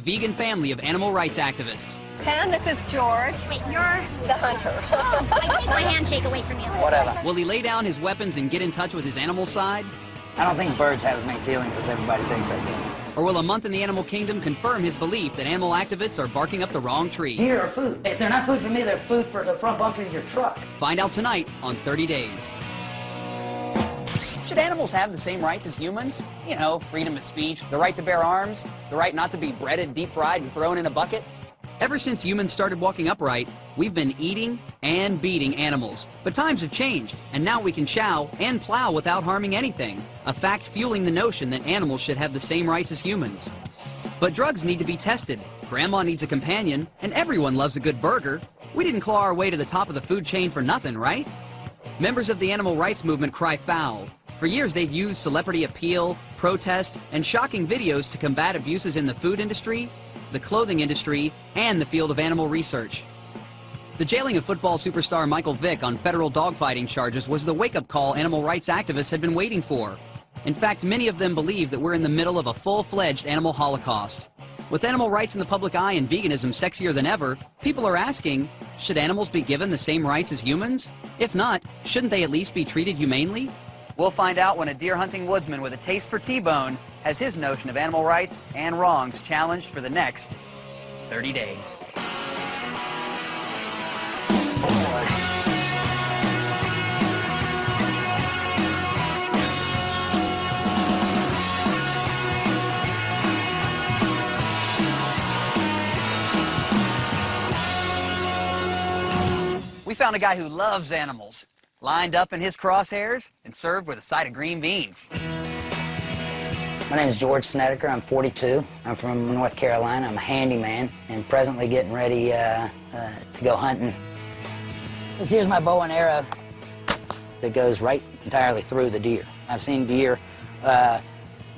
vegan family of animal rights activists. Ken, this is George. Wait, you're the hunter. Oh, I take my handshake away from you. Whatever. Will he lay down his weapons and get in touch with his animal side? I don't think birds have as many feelings as everybody thinks they do. Or will a month in the animal kingdom confirm his belief that animal activists are barking up the wrong tree? Deer are food. If they're not food for me, they're food for the front bumper of your truck. Find out tonight on 30 Days. Should animals have the same rights as humans? You know, freedom of speech, the right to bear arms, the right not to be breaded, deep-fried, and thrown in a bucket? Ever since humans started walking upright, we've been eating and beating animals. But times have changed, and now we can chow and plow without harming anything, a fact fueling the notion that animals should have the same rights as humans. But drugs need to be tested, Grandma needs a companion, and everyone loves a good burger. We didn't claw our way to the top of the food chain for nothing, right? Members of the animal rights movement cry foul. For years, they've used celebrity appeal, protest, and shocking videos to combat abuses in the food industry, the clothing industry, and the field of animal research. The jailing of football superstar Michael Vick on federal dogfighting charges was the wake-up call animal rights activists had been waiting for. In fact, many of them believe that we're in the middle of a full-fledged animal holocaust. With animal rights in the public eye and veganism sexier than ever, people are asking, should animals be given the same rights as humans? If not, shouldn't they at least be treated humanely? We'll find out when a deer-hunting woodsman with a taste for T-bone has his notion of animal rights and wrongs challenged for the next 30 days. We found a guy who loves animals, lined up in his crosshairs and served with a side of green beans. My name is George Snedeker. I'm 42. I'm from North Carolina. I'm a handyman and presently getting ready to go hunting. Here's my bow and arrow that goes right entirely through the deer. I've seen deer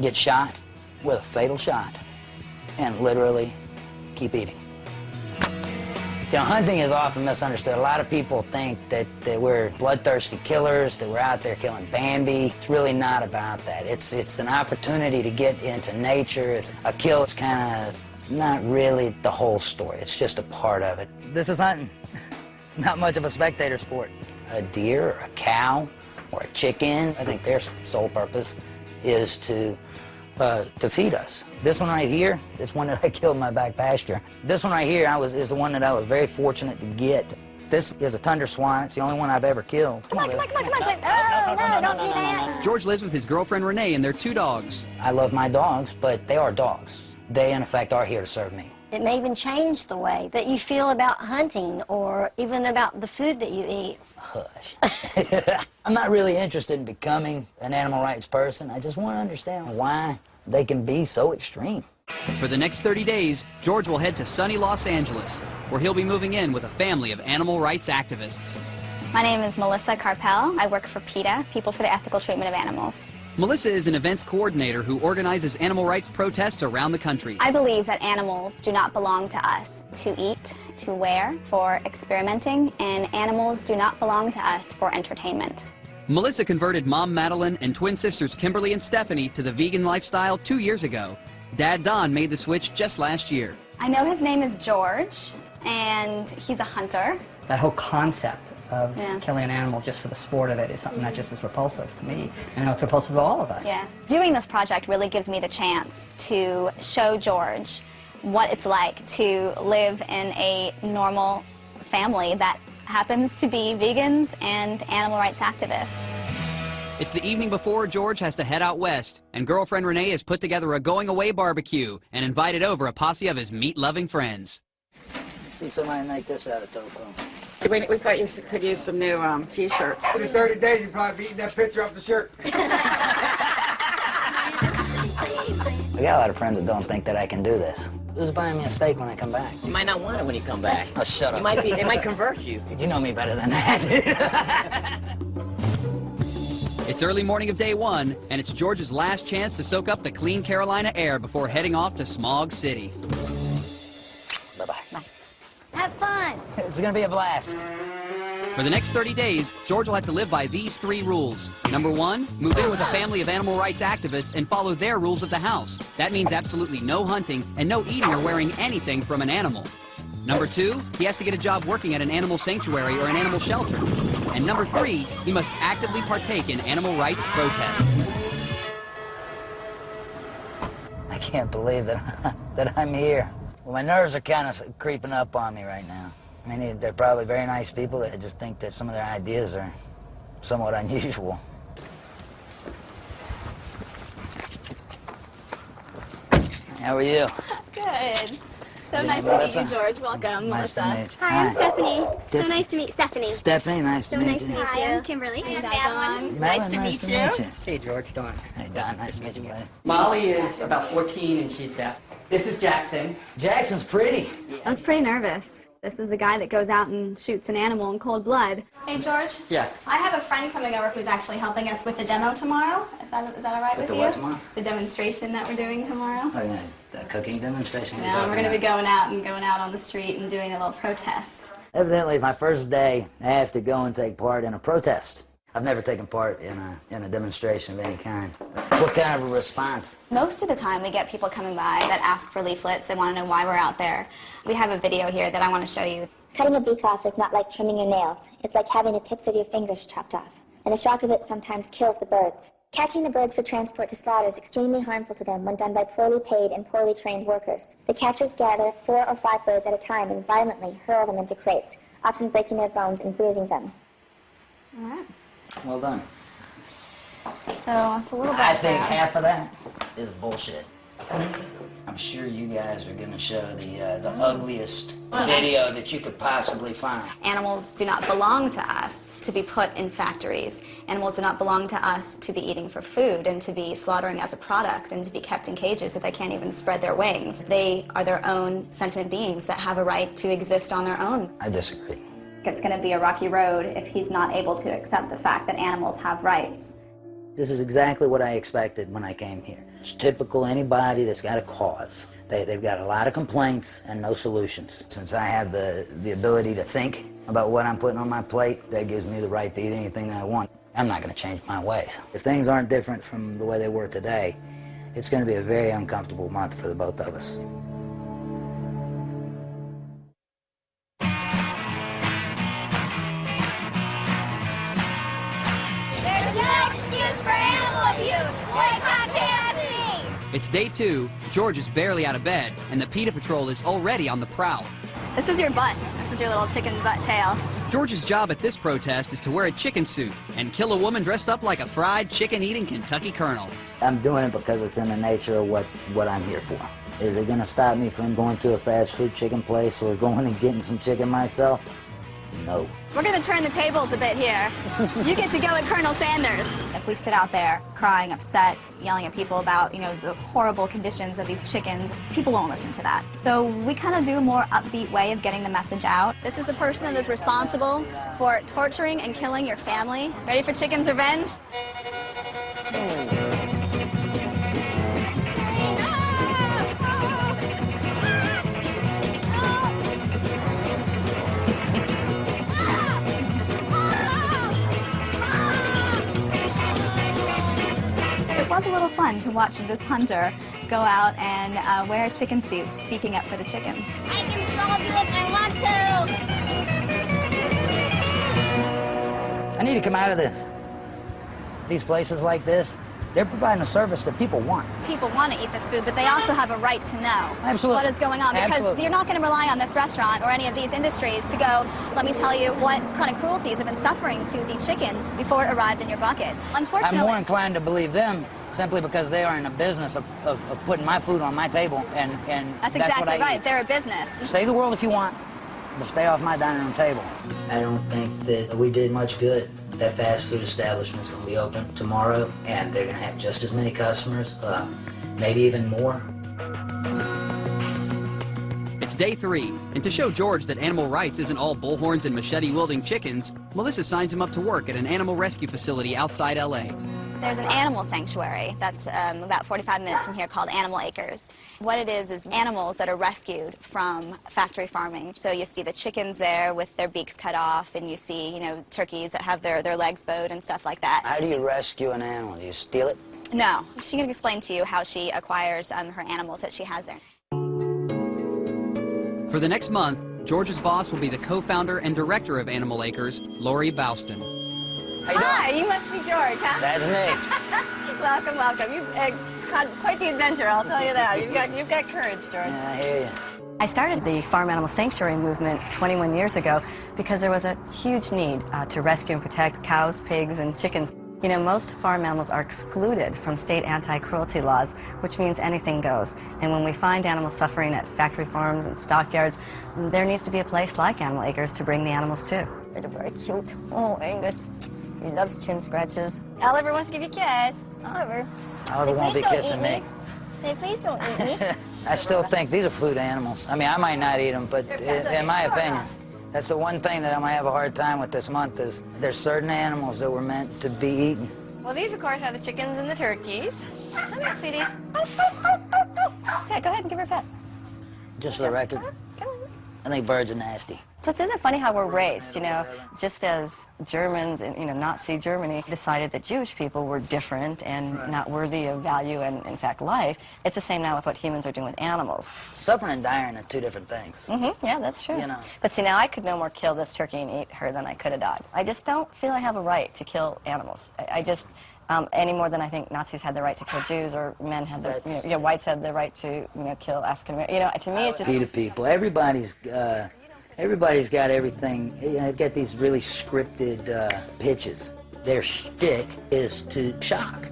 get shot with a fatal shot and literally keep eating. You know, hunting is often misunderstood. A lot of people think that we're bloodthirsty killers, that we're out there killing Bambi. It's really not about that. It's an opportunity to get into nature. It's a kill. It's kind of not really the whole story. It's just a part of it. This is hunting. It's not much of a spectator sport. A deer or a cow or a chicken, I think their sole purpose is to feed us. This one right here, it's one that I killed in my back pasture. This one right here is the one that I was very fortunate to get. This is a tundra swan. It's the only one I've ever killed. Come on. Oh, no, don't do that. George lives with his girlfriend Renee and their 2 dogs. I love my dogs, but they are dogs. They, in effect, are here to serve me. It may even change the way that you feel about hunting or even about the food that you eat. Hush. I'm not really interested in becoming an animal rights person. I just want to understand why they can be so extreme. For the next 30 days, George will head to sunny Los Angeles, where he'll be moving in with a family of animal rights activists. My name is Melissa Carpel. I work for PETA, People for the Ethical Treatment of Animals. Melissa is an events coordinator who organizes animal rights protests around the country. I believe that animals do not belong to us to eat, to wear, for experimenting, and animals do not belong to us for entertainment. Melissa converted Mom Madeline and twin sisters Kimberly and Stephanie to the vegan lifestyle 2 years ago. Dad Don made the switch just last year. I know his name is George, and he's a hunter. That whole concept of killing an animal just for the sport of it is something that just is repulsive to me. And I know it's repulsive to all of us. Yeah. Doing this project really gives me the chance to show George what it's like to live in a normal family that happens to be vegans and animal rights activists. It's the evening before George has to head out west, and girlfriend Renee has put together a going-away barbecue and invited over a posse of his meat-loving friends. See somebody make this out of tofu. We thought you could use some new T-shirts. In 30 days, you'll probably be eating that picture off the shirt. I got a lot of friends that don't think that I can do this. Who's buying me a steak when I come back? You might not want it when you come back. Oh, shut up. They might convert you. You know me better than that. It's early morning of day 1, and it's George's last chance to soak up the clean Carolina air before heading off to Smog City. Bye-bye. Have fun. It's going to be a blast. For the next 30 days, George will have to live by these 3 rules. Number 1, move in with a family of animal rights activists and follow their rules of the house. That means absolutely no hunting and no eating or wearing anything from an animal. Number 2, he has to get a job working at an animal sanctuary or an animal shelter. And number 3, he must actively partake in animal rights protests. I can't believe that I'm here. Well, my nerves are kind of creeping up on me right now. I mean, they're probably very nice people that just think that some of their ideas are somewhat unusual. How are you? Good. So nice to meet you, George. Welcome, Nice Melissa. to meet you. Hi, I'm Stephanie. So nice to meet Stephanie. Stephanie, nice to meet you. So nice to meet you. I'm Kimberly. Hey, Madeline, Don. nice to meet you. Hey, George, Dawn. Hey, Don, nice to meet you, buddy. Molly is about 14 and she's deaf. This is Jackson. Jackson's pretty. I was pretty nervous. This is a guy that goes out and shoots an animal in cold blood. Hey, George. Yeah. I have a friend coming over who's actually helping us with the demo tomorrow. Is that all right with the you? what tomorrow? The demonstration that we're doing tomorrow. Oh, yeah, the cooking demonstration. Yeah, we're going to be going out on the street and doing a little protest. Evidently, my first day, I have to go and take part in a protest. I've never taken part in a demonstration of any kind. What kind of a response? Most of the time we get people coming by that ask for leaflets. They want to know why we're out there. We have a video here that I want to show you. Cutting a beak off is not like trimming your nails. It's like having the tips of your fingers chopped off. And the shock of it sometimes kills the birds. Catching the birds for transport to slaughter is extremely harmful to them when done by poorly paid and poorly trained workers. The catchers gather 4 or 5 birds at a time and violently hurl them into crates, often breaking their bones and bruising them. All right. Well done. So it's a little bit. I think half of that is bullshit. I'm sure you guys are going to show the ugliest video that you could possibly find. Animals do not belong to us to be put in factories. Animals do not belong to us to be eating for food and to be slaughtering as a product and to be kept in cages if they can't even spread their wings. They are their own sentient beings that have a right to exist on their own. I disagree. It's going to be a rocky road if he's not able to accept the fact that animals have rights. This is exactly what I expected when I came here. It's typical anybody that's got a cause. They've got a lot of complaints and no solutions. Since I have the ability to think about what I'm putting on my plate, that gives me the right to eat anything that I want. I'm not going to change my ways. If things aren't different from the way they were today, it's going to be a very uncomfortable month for the both of us. It's day 2, George is barely out of bed, and the PETA Patrol is already on the prowl. This is your butt. This is your little chicken butt tail. George's job at this protest is to wear a chicken suit and kill a woman dressed up like a fried chicken-eating Kentucky colonel. I'm doing it because it's in the nature of what I'm here for. Is it going to stop me from going to a fast food chicken place or going and getting some chicken myself? No. We're going to turn the tables a bit here. You get to go at Colonel Sanders. If we stood out there crying, upset, yelling at people about, the horrible conditions of these chickens, people won't listen to that. So we kind of do a more upbeat way of getting the message out. This is the person that is responsible for torturing and killing your family. Ready for chicken's revenge? It was a little fun to watch this hunter go out and wear chicken suits, speaking up for the chickens. I can solve you if I want to. I need to come out of this. These places like this, they're providing a service that people want. People want to eat this food, but they also have a right to know Absolutely. what is going on. Because Absolutely. you're not going to rely on this restaurant or any of these industries to go, let me tell you what kind of cruelties have been suffering to the chicken before it arrived in your bucket. Unfortunately, I'm more inclined to believe them simply because they are in the business of putting my food on my table, and that's what exactly I right. eat. They're a business. Save the world if you want, but stay off my dining room table. I don't think that we did much good. That fast food establishment's going to be open tomorrow, and they're going to have just as many customers, maybe even more. It's day 3, and to show George that animal rights isn't all bullhorns and machete-wielding chickens, Melissa signs him up to work at an animal rescue facility outside L.A. There's an animal sanctuary that's about 45 minutes from here called Animal Acres. What it is animals that are rescued from factory farming. So you see the chickens there with their beaks cut off, and you see, you know, turkeys that have their legs bowed and stuff like that. How do you rescue an animal? Do you steal it? No. She's going to explain to you how she acquires her animals that she has there. For the next month, George's boss will be the co-founder and director of Animal Acres, Lori Bouston. Hi, you must be George, huh? That's me. Welcome, welcome. You've had quite the adventure, I'll tell you that. You've got courage, George. Yeah, I hear you. I started the farm animal sanctuary movement 21 years ago because there was a huge need to rescue and protect cows, pigs, and chickens. You know, most farm animals are excluded from state anti-cruelty laws, which means anything goes. And when we find animals suffering at factory farms and stockyards, there needs to be a place like Animal Acres to bring the animals to. They're very cute. Oh, Angus. He loves chin scratches. Oliver wants to give you a kiss. Oliver. Oliver won't be kissing me. Say, please don't eat me. I still think these are food animals. I mean, I might not eat them, but in my opinion, that's the one thing that I'm going to have a hard time with this month is there's certain animals that were meant to be eaten. Well, these, of course, are the chickens and the turkeys. Come here, sweeties. Yeah, go ahead and give her a pet. Just for the record, I think birds are nasty. So isn't it funny how we're raised, you know, just as Germans in, you know, Nazi Germany decided that Jewish people were different and not worthy of value and, in fact, life, it's the same now with what humans are doing with animals. Suffering and dying are two different things. Mm-hmm. Yeah, that's true. You know. But see, now I could no more kill this turkey and eat her than I could a dog. I just don't feel I have a right to kill animals. I just... any more than I think Nazis had the right to kill Jews or men had the, you know, whites had the right to, you know, kill African Americans. You know, to me, it's just... Feed people. Everybody's got everything. You know, they've got these really scripted pitches. Their shtick is to shock.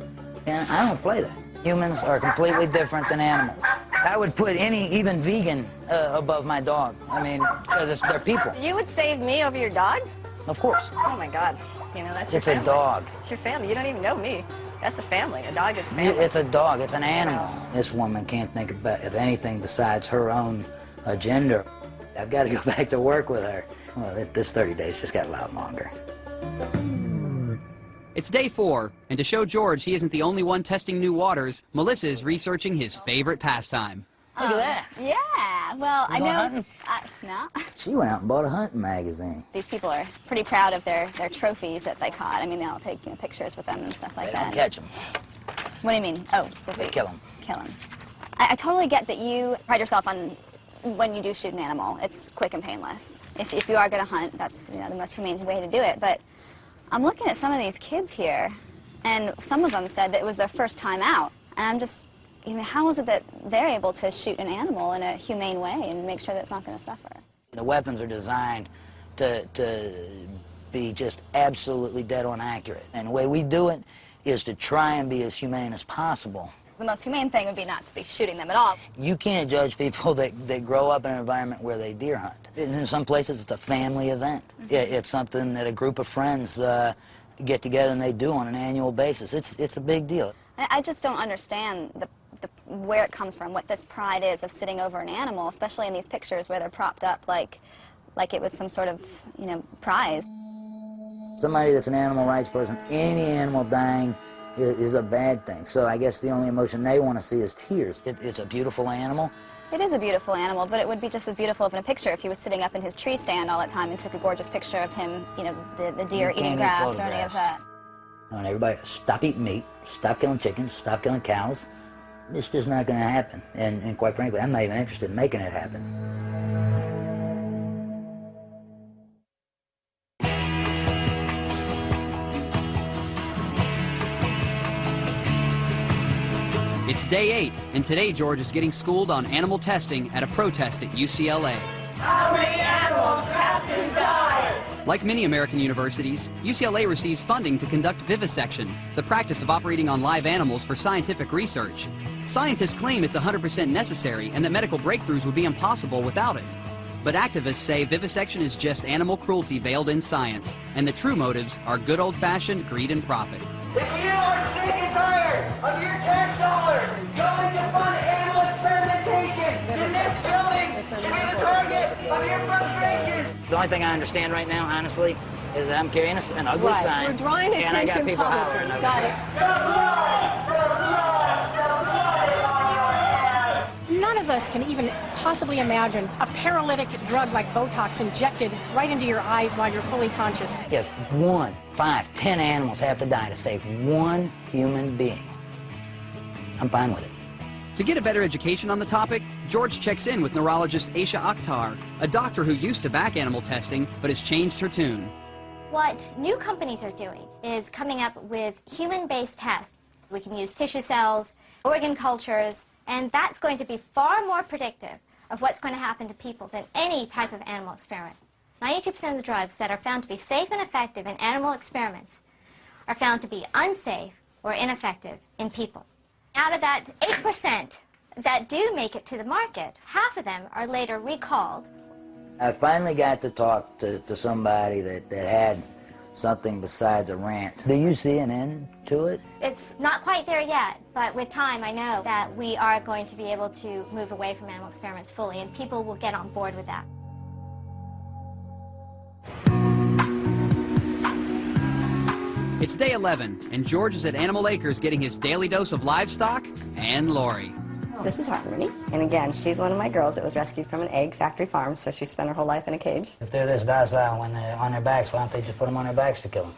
And I don't play that. Humans are completely different than animals. I would put even vegan above my dog. I mean, because they're people. You would save me over your dog? Of course. Oh, my God. You know, that's your family. It's a dog. It's your family. You don't even know me. That's a family. A dog is family. It's a dog. It's an animal. This woman can't think of anything besides her own agenda. I've got to go back to work with her. Well, this 30 days just got a lot longer. It's day 4, and to show George he isn't the only one testing new waters, Melissa is researching his favorite pastime. Look at that. Yeah, well, I know... hunting? No. She went out and bought a hunting magazine. These people are pretty proud of their trophies that they caught. I mean, they'll take, you know, pictures with them and stuff like that. They don't catch them. What do you mean? Oh, they kill them. Kill them. I totally get that you pride yourself on when you do shoot an animal. It's quick and painless. If you are going to hunt, that's, you know, the most humane way to do it. But I'm looking at some of these kids here, and some of them said that it was their first time out. And I'm just... You know, how is it that they're able to shoot an animal in a humane way and make sure that it's not going to suffer? The weapons are designed to be just absolutely dead-on accurate. And the way we do it is to try and be as humane as possible. The most humane thing would be not to be shooting them at all. You can't judge people that grow up in an environment where they deer hunt. In some places, it's a family event. Mm-hmm. It's something that a group of friends get together and they do on an annual basis. It's a big deal. I just don't understand where it comes from, what this pride is of sitting over an animal, especially in these pictures where they're propped up like it was some sort of, you know, prize. Somebody that's an animal rights person, any animal dying is a bad thing. So I guess the only emotion they want to see is tears. It's a beautiful animal. It is a beautiful animal, but it would be just as beautiful in a picture if he was sitting up in his tree stand all the time and took a gorgeous picture of him, you know, the deer eating grass or any of that. And everybody, stop eating meat, stop killing chickens, stop killing cows. It's just not going to happen. And quite frankly, I'm not even interested in making it happen. It's day 8, and today George is getting schooled on animal testing at a protest at UCLA. How many animals have to die? Like many American universities, UCLA receives funding to conduct vivisection, the practice of operating on live animals for scientific research. Scientists claim it's 100% necessary and that medical breakthroughs would be impossible without it. But activists say vivisection is just animal cruelty veiled in science, and the true motives are good old-fashioned greed and profit. If you are sick and tired of your tax dollars going to fund animal experimentation, then this building should be the target of your frustrations. The only thing I understand right now, honestly, is that I'm carrying an ugly Right. sign. We're drawing and I got attention people publicly. hollering over Got it. None of us can even possibly imagine a paralytic drug like Botox injected right into your eyes while you're fully conscious. If 1, 5, 10 animals have to die to save one human being, I'm fine with it. To get a better education on the topic, George checks in with neurologist Aisha Akhtar, a doctor who used to back animal testing but has changed her tune. What new companies are doing is coming up with human-based tests. We can use tissue cells, organ cultures, and that's going to be far more predictive of what's going to happen to people than any type of animal experiment. 92% of the drugs that are found to be safe and effective in animal experiments are found to be unsafe or ineffective in people. Out of that 8% that do make it to the market, half of them are later recalled. I finally got to talk to somebody that had something besides a rant. Do you see an end to it? It's not quite there yet, but with time I know that we are going to be able to move away from animal experiments fully, and people will get on board with that. It's day 11, and George is at Animal Acres getting his daily dose of livestock and Lori. This is Harmony, and again, she's one of my girls that was rescued from an egg factory farm, so she spent her whole life in a cage. If they're this docile when they're on their backs, why don't they just put them on their backs to kill them?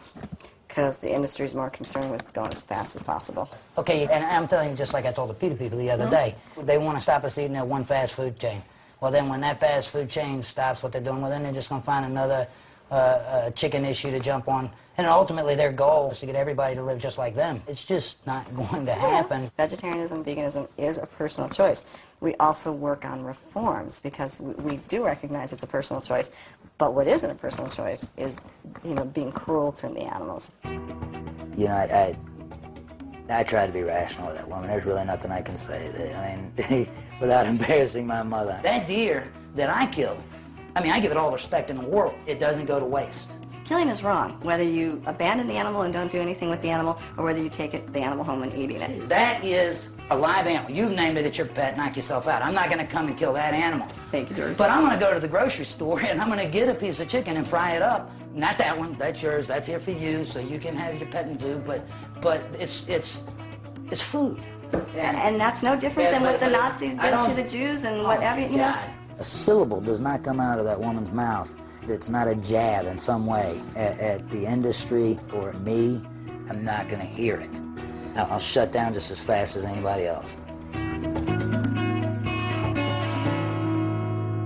Because the industry's more concerned with going as fast as possible. Okay, and I'm telling you, just like I told the PETA people the other day, they want to stop us eating that one fast food chain. Well, then when that fast food chain stops what they're doing, well, then they're just going to find another chicken issue to jump on. And ultimately, their goal is to get everybody to live just like them. It's just not going to happen. Vegetarianism, veganism is a personal choice. We also work on reforms because we do recognize it's a personal choice. But what isn't a personal choice is, being cruel to the animals. You know, I try to be rational with that woman. There's really nothing I can say. I mean, without embarrassing my mother. That deer that I killed, I mean, I give it all the respect in the world. It doesn't go to waste. Killing is wrong, whether you abandon the animal and don't do anything with the animal, or whether you take the animal home and eating it. That is a live animal. You've named it, it's your pet, knock yourself out. I'm not going to come and kill that animal. Thank you, George. But I'm going to go to the grocery store and I'm going to get a piece of chicken and fry it up. Not that one, that's yours, that's here for you, so you can have your petting food, but it's food. And that's no different than what the Nazis did to the Jews and whatever, you know. A syllable does not come out of that woman's mouth. It's not a jab in some way at the industry or me. I'm not going to hear it. I'll shut down just as fast as anybody else.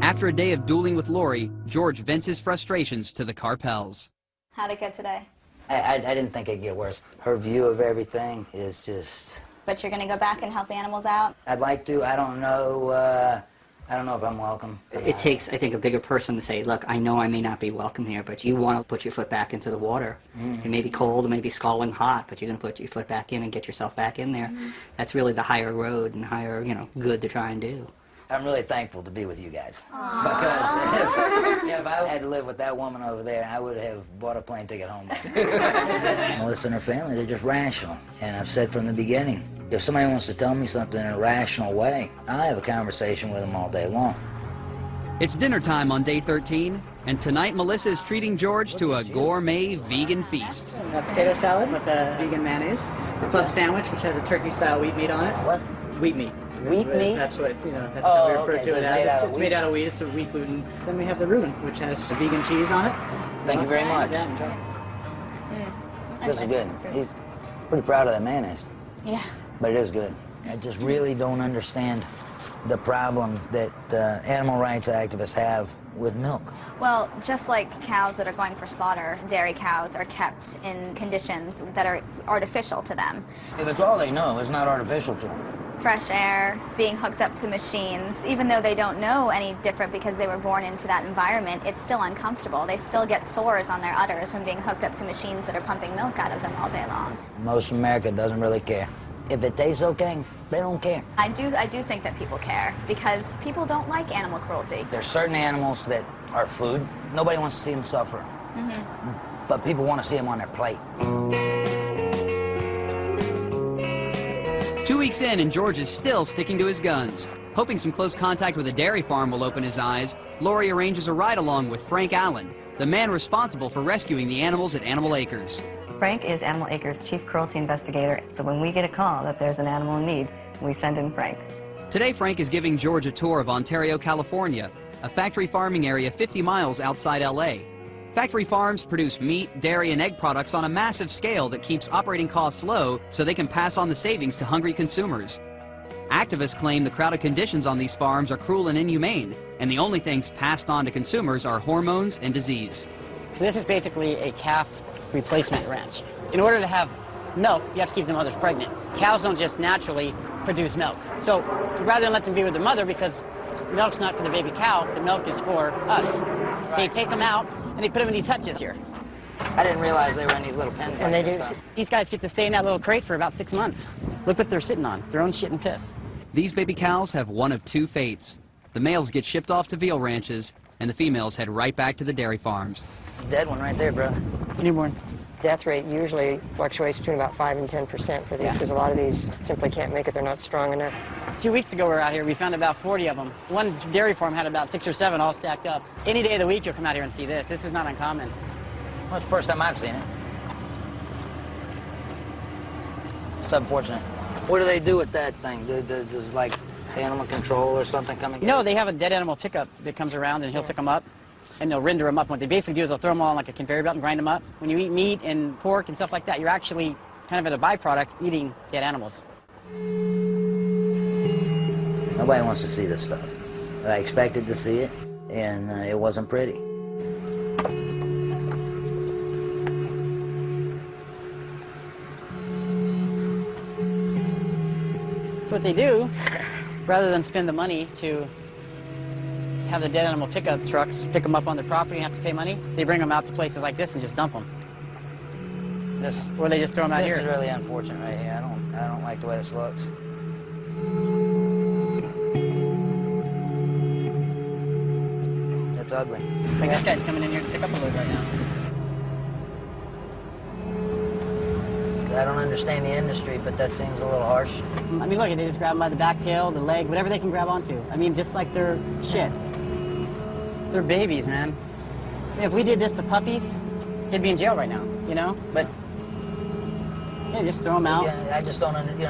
After a day of dueling with Lori, George vents his frustrations to the Carpels. How'd it go today? I didn't think it'd get worse. Her view of everything is just... But you're going to go back and help the animals out? I'd like to. I don't know. I don't know if I'm welcome. It takes, I think, a bigger person to say, look, I know I may not be welcome here, but you want to put your foot back into the water. It may be cold, it may be scalding hot, but you're going to put your foot back in and get yourself back in there. That's really the higher road and higher, good to try and do. I'm really thankful to be with you guys. Aww. Because if I had to live with that woman over there, I would have bought a plane ticket home. Melissa and her family, they're just rational. And I've said from the beginning, if somebody wants to tell me something in a rational way, I'll have a conversation with them all day long. It's dinner time on day 13, and tonight Melissa is treating George to a gourmet vegan feast. A potato salad with a vegan mayonnaise, a club sandwich which has a turkey-style wheat meat on it. What? Wheat meat. Wheat meat? That's what, that's how we refer to it as. It's made out of wheat. It's a wheat gluten. Then we have the Reuben, which has vegan cheese on it. Thank you very much. Yeah, enjoy. This is good. He's pretty proud of that mayonnaise. Yeah. But it is good. I just really don't understand the problem that animal rights activists have with milk. Well, just like cows that are going for slaughter, dairy cows are kept in conditions that are artificial to them. If it's all they know, it's not artificial to them. Fresh air, being hooked up to machines, even though they don't know any different because they were born into that environment, it's still uncomfortable. They still get sores on their udders from being hooked up to machines that are pumping milk out of them all day long. Most of America doesn't really care. If it tastes okay, they don't care. I do think that people care because people don't like animal cruelty. There's certain animals that are food. Nobody wants to see them suffer. But people want to see them on their plate. 2 weeks in, and George is still sticking to his guns. Hoping some close contact with a dairy farm will open his eyes, Lori arranges a ride-along with Frank Allen, the man responsible for rescuing the animals at Animal Acres. Frank is Animal Acres' chief cruelty investigator, so when we get a call that there's an animal in need, we send in Frank. Today, Frank is giving George a tour of Ontario, California, a factory farming area 50 miles outside LA. Factory farms produce meat, dairy, and egg products on a massive scale that keeps operating costs low so they can pass on the savings to hungry consumers. Activists claim the crowded conditions on these farms are cruel and inhumane, and the only things passed on to consumers are hormones and disease. So this is basically a calf replacement ranch. In order to have milk, you have to keep the mothers pregnant. Cows don't just naturally produce milk. So rather than let them be with their mother, because milk's not for the baby cow, the milk is for us. Right. They take them out and they put them in these hutches here. I didn't realize they were in these little pens. And like they do. These guys get to stay in that little crate for about 6 months. Look what they're sitting on, their own shit and piss. These baby cows have one of two fates. The males get shipped off to veal ranches, and the females head right back to the dairy farms. Dead one right there, brother. Newborn. Death rate usually fluctuates between about 5 and 10% for these, because a lot of these simply can't make it. They're not strong enough. 2 weeks ago we were out here, we found about 40 of them. One dairy farm had about 6 or 7 all stacked up. Any day of the week you'll come out here and see this. This is not uncommon. Well, it's the first time I've seen it. It's unfortunate. What do they do with that thing? Does like animal control or something come in? No, they have a dead animal pickup that comes around and he'll pick them up. And they'll render them up. What they basically do is they'll throw them all on like a conveyor belt and grind them up. When you eat meat and pork and stuff like that, you're actually kind of as a byproduct eating dead animals. Nobody wants to see this stuff. I expected to see it, and it wasn't pretty. So what they do, rather than spend the money to have the dead animal pickup trucks pick them up on their property and have to pay money, they bring them out to places like this and just dump them. Or they just throw them out here. This is really unfortunate right here. I don't like the way this looks. It's ugly. Like this guy's coming in here to pick up a load right now. I don't understand the industry, but that seems a little harsh. I mean, look, they just grab them by the back tail, the leg, whatever they can grab onto. I mean, just like they're shit. They're babies, man. I mean, if we did this to puppies, they'd be in jail right now, you know? But, yeah, just throw them out. Yeah, I just don't understand, you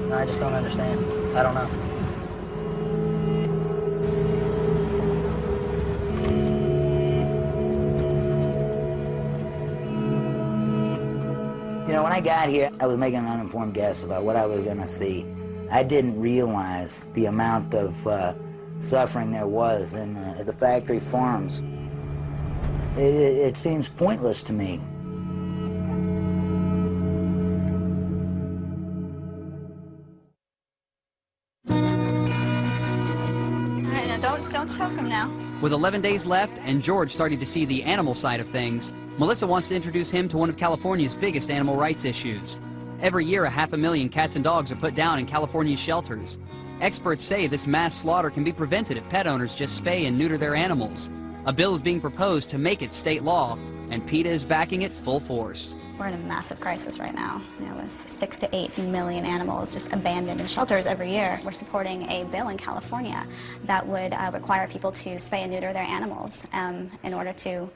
know, I just don't understand. I don't know. You know, when I got here, I was making an uninformed guess about what I was going to see. I didn't realize the amount of suffering there was in the factory farms. It seems pointless to me. All right, now don't choke him now. With 11 days left and George starting to see the animal side of things, Melissa wants to introduce him to one of California's biggest animal rights issues. Every year, 500,000 cats and dogs are put down in California's shelters. Experts say this mass slaughter can be prevented if pet owners just spay and neuter their animals. A bill is being proposed to make it state law, and PETA is backing it full force. We're in a massive crisis right now, with 6 to 8 million animals just abandoned in shelters every year. We're supporting a bill in California that would require people to spay and neuter their animals in order to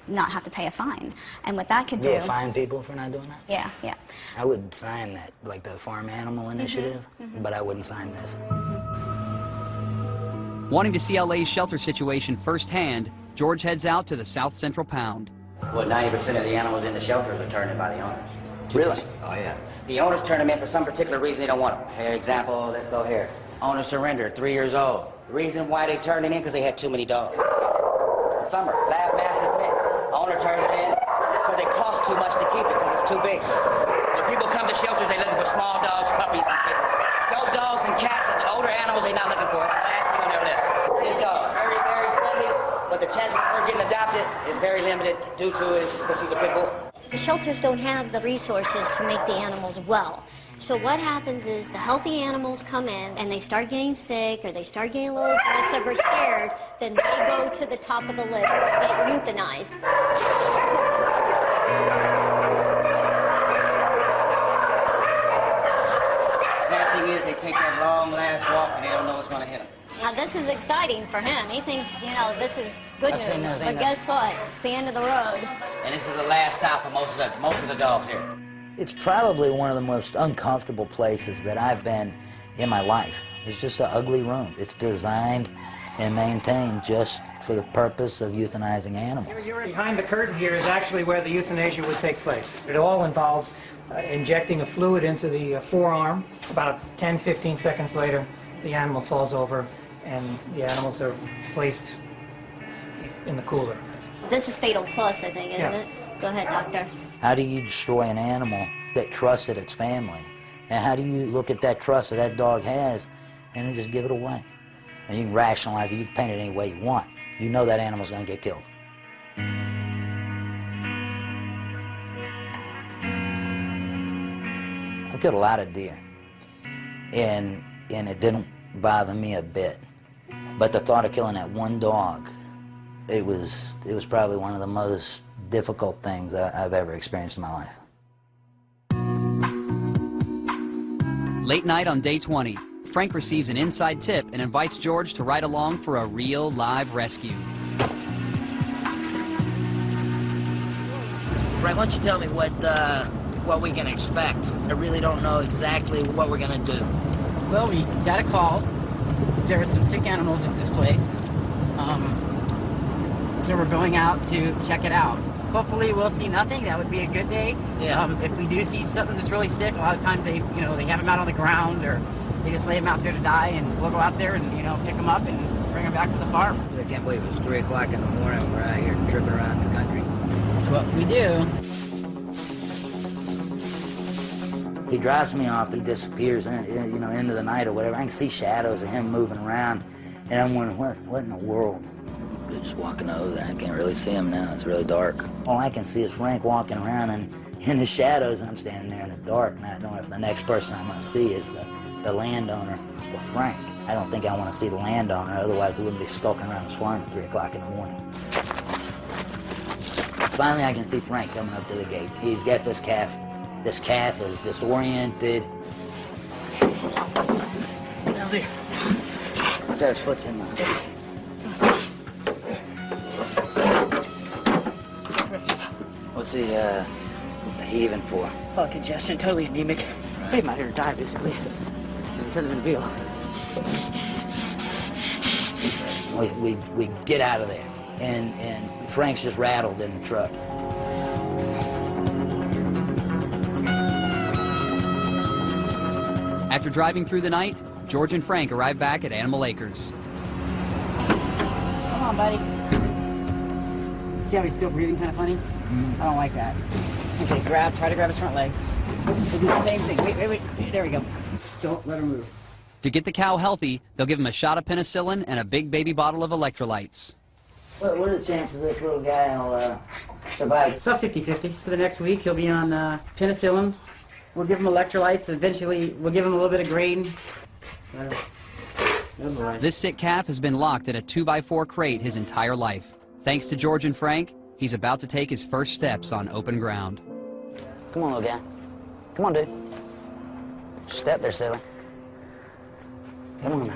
not have to pay a fine. And what that could do... You would fine people for not doing that? Yeah, yeah. I would sign that, like the Farm Animal Initiative, but I wouldn't sign this. Wanting to see LA's shelter situation firsthand, George heads out to the South Central Pound. Well, 90% of the animals in the shelters are turned in by the owners. Really? Oh, yeah. The owners turn them in for some particular reason they don't want them. For example, let's go here. Owner surrendered, 3 years old. The reason why they turned it in because they had too many dogs. Summer, lab massive mix. Owner turned it in because it costs too much to keep it because it's too big. When people come to shelters, they're looking for small dogs, puppies, and kittens. Those dogs and cats and the older animals they're not looking for. It's the last thing on their list. These dogs, very, very friendly, but the chances of her getting adopted is very limited due to it because she's a pit bull. The shelters don't have the resources to make the animals well. So what happens is the healthy animals come in and they start getting sick or they start getting a little aggressive or scared, then they go to the top of the list and get euthanized. Sad thing is, they take that long last walk and they don't know what's going to hit them. Now, this is exciting for him. He thinks, you know, this is good news. But guess what? It's the end of the road. And this is the last stop for most of the dogs here. It's probably one of the most uncomfortable places that I've been in my life. It's just an ugly room. It's designed and maintained just for the purpose of euthanizing animals. Behind the curtain here is actually where the euthanasia would take place. It all involves injecting a fluid into the forearm. About 10-15 seconds later, the animal falls over and the animals are placed in the cooler. This is Fatal Plus, I think, isn't it? Go ahead, doctor. How do you destroy an animal that trusted its family? And how do you look at that trust that that dog has and then just give it away? And you can rationalize it, you can paint it any way you want. You know that animal's going to get killed. I've killed a lot of deer, and it didn't bother me a bit. But the thought of killing that one dog, it was probably one of the most difficult things I've ever experienced in my life. Late night on day 20, Frank receives an inside tip and invites George to ride along for a real live rescue. Frank, why don't you tell me what we can expect? I really don't know exactly what we're gonna do. Well, we got a call. There were some sick animals at this place. So we're going out to check it out. Hopefully we'll see nothing. That would be a good day. Yeah. If we do see something that's really sick, a lot of times they have them out on the ground or they just lay them out there to die, and we'll go out there and, pick them up and bring them back to the farm. I can't believe it was 3 o'clock in the morning. We're out here tripping around the country. That's what we do. He drives me off. He disappears, into the night or whatever. I can see shadows of him moving around, and I'm wondering, what in the world? They're just walking over there. I can't really see him now. It's really dark. All I can see is Frank walking around in the shadows, and I'm standing there in the dark, not knowing if the next person I'm going to see is the landowner or Frank. I don't think I want to see the landowner, otherwise we wouldn't be skulking around his farm at 3 o'clock in the morning. Finally, I can see Frank coming up to the gate. He's got this calf. This calf is disoriented. Down there. Watch out, his foot's in my... What's he heaving for? Oh, congestion, totally anemic. Right. He might have died, basically. Turn him in the veal. We get out of there, and Frank's just rattled in the truck. After driving through the night, George and Frank arrive back at Animal Acres. Come on, buddy. See how he's still breathing kind of funny? I don't like that. Okay, try to grab his front legs. We'll do the same thing. Wait. There we go. Don't let him move. To get the cow healthy, they'll give him a shot of penicillin and a big baby bottle of electrolytes. What are the chances this little guy will survive? About 50-50. For the next week, he'll be on penicillin. We'll give him electrolytes, and eventually we'll give him a little bit of grain. This sick calf has been locked in a 2x4 crate his entire life. Thanks to George and Frank, he's about to take his first steps on open ground. Come on, little guy. Come on, dude. Step there, silly. Come on now.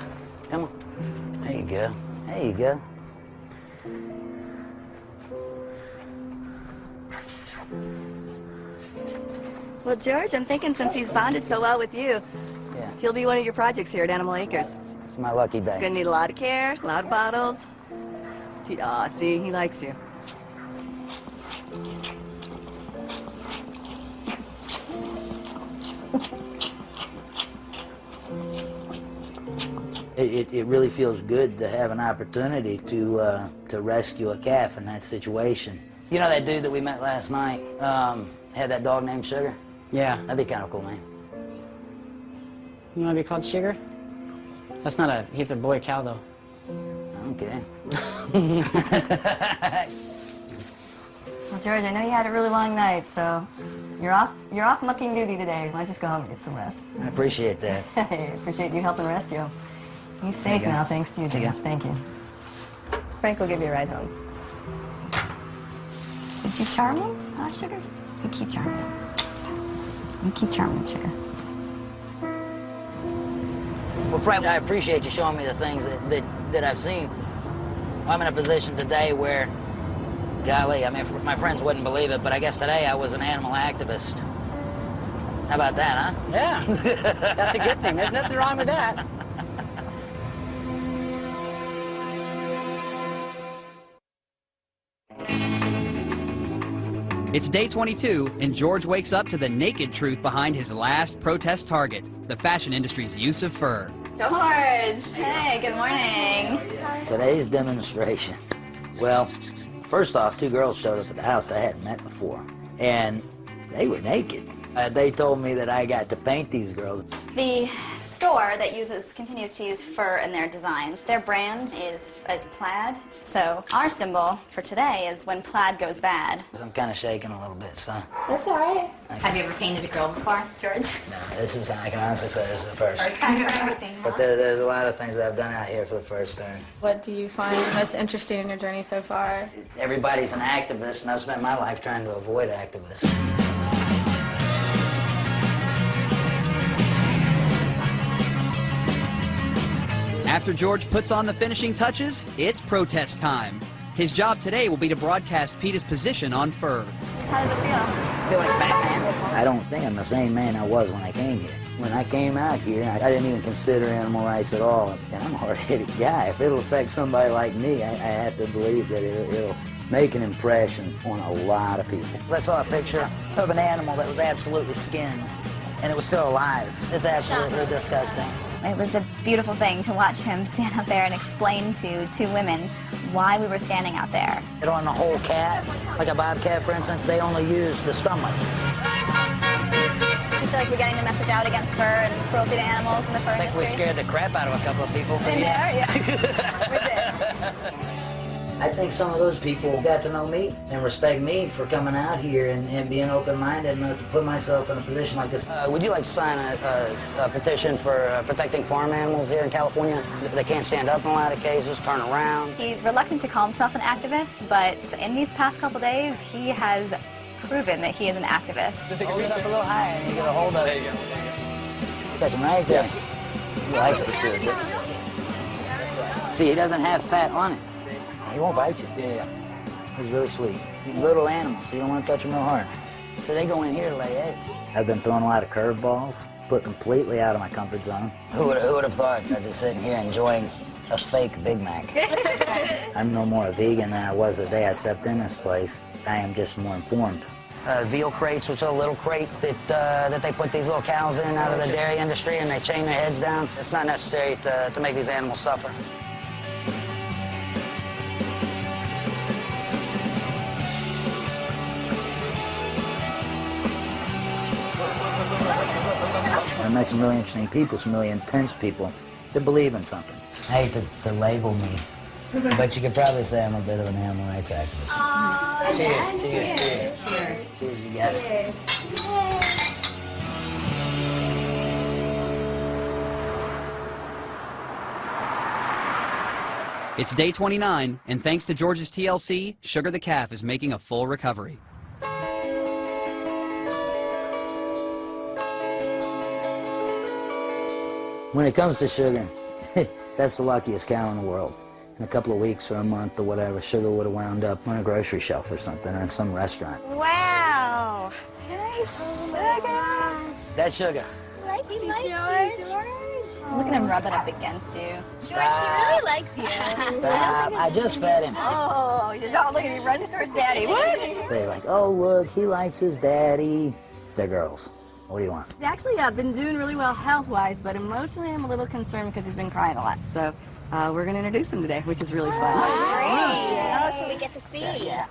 Come on. There you go. There you go. Well, George, I'm thinking since he's bonded so well with you, he'll be one of your projects here at Animal Acres. It's my lucky day. He's going to need a lot of care, a lot of bottles. Aw, see, he likes you. It really feels good to have an opportunity to rescue a calf in that situation. You know that dude that we met last night had that dog named Sugar? Yeah. That'd be kind of a cool name. You want to be called Sugar? That's not he's a boy cow, though. Okay. Well, George, I know you had a really long night, so you're off mucking duty today. Why don't you just go home and get some rest? I appreciate that. I appreciate you helping rescue him. He's safe now, thanks to you, George. Thank you. Frank will give you a ride home. Did you charm him, Sugar? You keep charming him. You keep charming him, Sugar. Well, Frank, I appreciate you showing me the things that I've seen. I'm in a position today where, golly, I mean, my friends wouldn't believe it, but I guess today I was an animal activist. How about that, huh? Yeah, that's a good thing. There's nothing wrong with that. It's day 22, and George wakes up to the naked truth behind his last protest target, the fashion industry's use of fur. George, hey, good morning. Today's demonstration. Well, first off, two girls showed up at the house I hadn't met before, and they were naked. They told me that I got to paint these girls. The store that continues to use fur in their designs. Their brand is plaid, so our symbol for today is when plaid goes bad. I'm kind of shaking a little bit, so. That's all right. Have you ever painted a girl before, George? No, this is, I can honestly say this is the first. First time for everything, huh? But there's a lot of things I've done out here for the first time. What do you find most interesting in your journey so far? Everybody's an activist, and I've spent my life trying to avoid activists. After George puts on the finishing touches, it's protest time. His job today will be to broadcast PETA's position on fur. How does it feel? I feel like Batman. I don't think I'm the same man I was when I came here. When I came out here, I didn't even consider animal rights at all. And I'm a hard-headed guy. If it'll affect somebody like me, I have to believe that it'll make an impression on a lot of people. I saw a picture of an animal that was absolutely skinned, and it was still alive. It's absolutely disgusting. It was a beautiful thing to watch him stand out there and explain to two women why we were standing out there. On a whole cat, like a bobcat, for instance, they only use the stomach. I feel like we're getting the message out against fur and cruelty to animals in the fur I think we scared the crap out of a couple of people. In there, yeah. We did. I think some of those people got to know me and respect me for coming out here and being open-minded enough to put myself in a position like this. Would you like to sign a petition for protecting farm animals here in California? They can't stand up in a lot of cases, turn around. He's reluctant to call himself an activist, but in these past couple days, he has proven that he is an activist. Just hold it up a little higher and you get a hold of it. There you go. Got him right there. Yes. He likes to do it. See, he doesn't have fat on it. He won't bite you. Yeah. He's really sweet. He's little animals, so you don't want to touch him real hard. So they go in here to lay eggs. I've been throwing a lot of curveballs, put completely out of my comfort zone. Who would have thought I'd be sitting here enjoying a fake Big Mac? I'm no more a vegan than I was the day I stepped in this place. I am just more informed. Veal crates, which are a little crate that they put these little cows in out of the dairy industry, and they chain their heads down. It's not necessary to make these animals suffer. I met some really interesting people, some really intense people that believe in something. I hate to label me, but you could probably say I'm a bit of an animal rights activist. Cheers, cheers, cheers. Cheers. Cheers, you guys. Cheers. It's day 29, and thanks to George's TLC, Sugar the calf is making a full recovery. When it comes to Sugar, that's the luckiest cow in the world. In a couple of weeks or a month or whatever, Sugar would have wound up on a grocery shelf or something, or in some restaurant. Wow. Hey, Sugar. That's Sugar. Likes you, George. Look at him rubbing up against you. George, he really likes you. Stop. I just fed him. Oh, look at him, he runs towards Daddy. What? They're like, oh, look, he likes his daddy. They're girls. What do you want? He's actually been doing really well health-wise, but emotionally I'm a little concerned because he's been crying a lot. So we're going to introduce him today, which is really fun. Great. Oh, so we get to see. Yeah.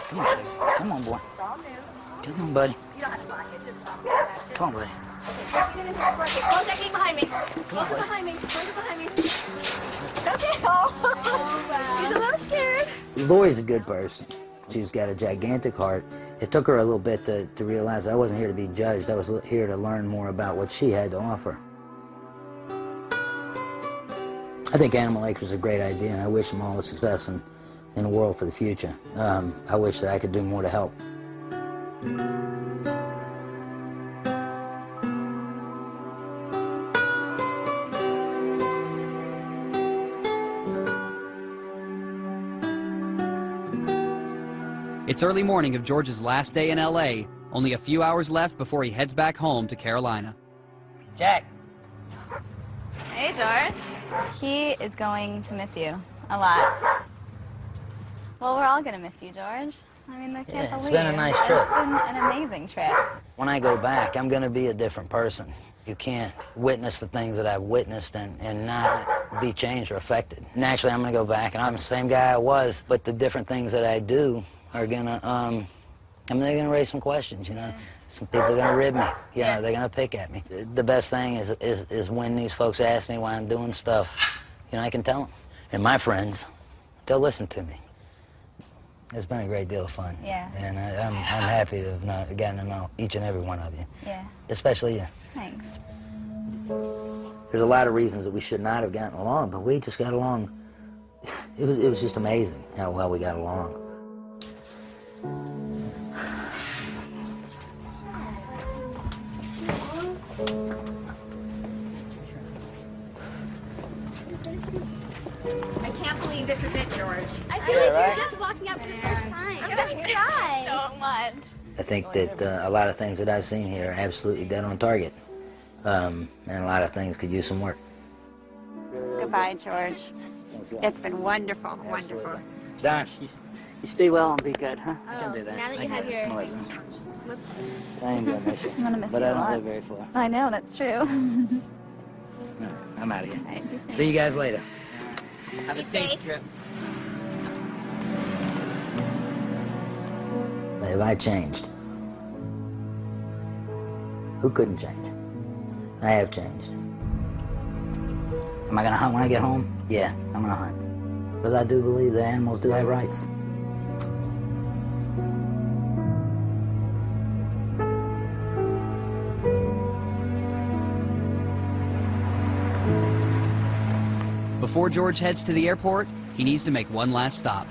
Come on, Sugar. Come on, boy. It's all new. Come on, buddy. You don't have to lock it, just lock it. Come on, buddy. Close that gate behind me. Close it behind me. Close it behind me. Okay. Oh, he's a little scared. Lori's a good person. She's got a gigantic heart. It took her a little bit to realize I wasn't here to be judged. I was here to learn more about what she had to offer. I think Animal Acres is a great idea, and I wish them all the success in the world for the future. I wish that I could do more to help. It's early morning of George's last day in L.A., only a few hours left before he heads back home to Carolina. Jack. Hey, George. He is going to miss you a lot. Well, we're all going to miss you, George. I mean, I can't believe it's been a nice trip. It's been an amazing trip. When I go back, I'm going to be a different person. You can't witness the things that I've witnessed and not be changed or affected. Naturally, I'm going to go back, and I'm the same guy I was, but the different things that I do are going to, they're going to raise some questions, you know. Some people are going to rib me. You know, they're going to pick at me. The best thing is when these folks ask me why I'm doing stuff, you know, I can tell them. And my friends, they'll listen to me. It's been a great deal of fun. Yeah. And I'm happy to have gotten to know each and every one of you. Yeah. Especially you. Thanks. There's a lot of reasons that we should not have gotten along, but we just got along. It was just amazing how well we got along. I can't believe this is it, George. I feel like you're just walking up for the first time. I'm gonna cry. So much. I think that a lot of things that I've seen here are absolutely dead on target. And a lot of things could use some work. Goodbye, George. It's been wonderful, wonderful. Don, You stay well and be good, huh? I can do that. Now that you have your... Whoops. I am going to miss you. I'm gonna miss but you I a don't lot. live very far. I know, that's true. All right, I'm out of here. Right, be safe. See you guys later. Have a safe trip. Have I changed? Who couldn't change? I have changed. Am I gonna hunt when I get home? Yeah, I'm gonna hunt. Because I do believe that animals do have rights. Before George heads to the airport, he needs to make one last stop.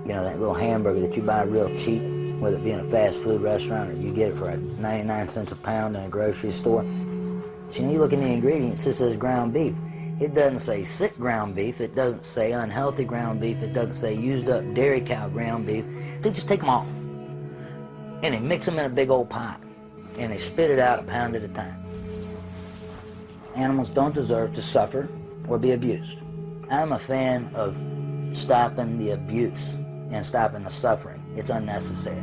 You know, that little hamburger that you buy real cheap, whether it be in a fast food restaurant or you get it for 99 cents a pound in a grocery store. So, you know, you look in the ingredients, it says ground beef. It doesn't say sick ground beef. It doesn't say unhealthy ground beef. It doesn't say used up dairy cow ground beef. They just take them all and they mix them in a big old pot and they spit it out a pound at a time. Animals don't deserve to suffer or be abused. I'm a fan of stopping the abuse and stopping the suffering. It's unnecessary.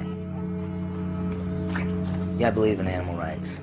You gotta believe in animal rights.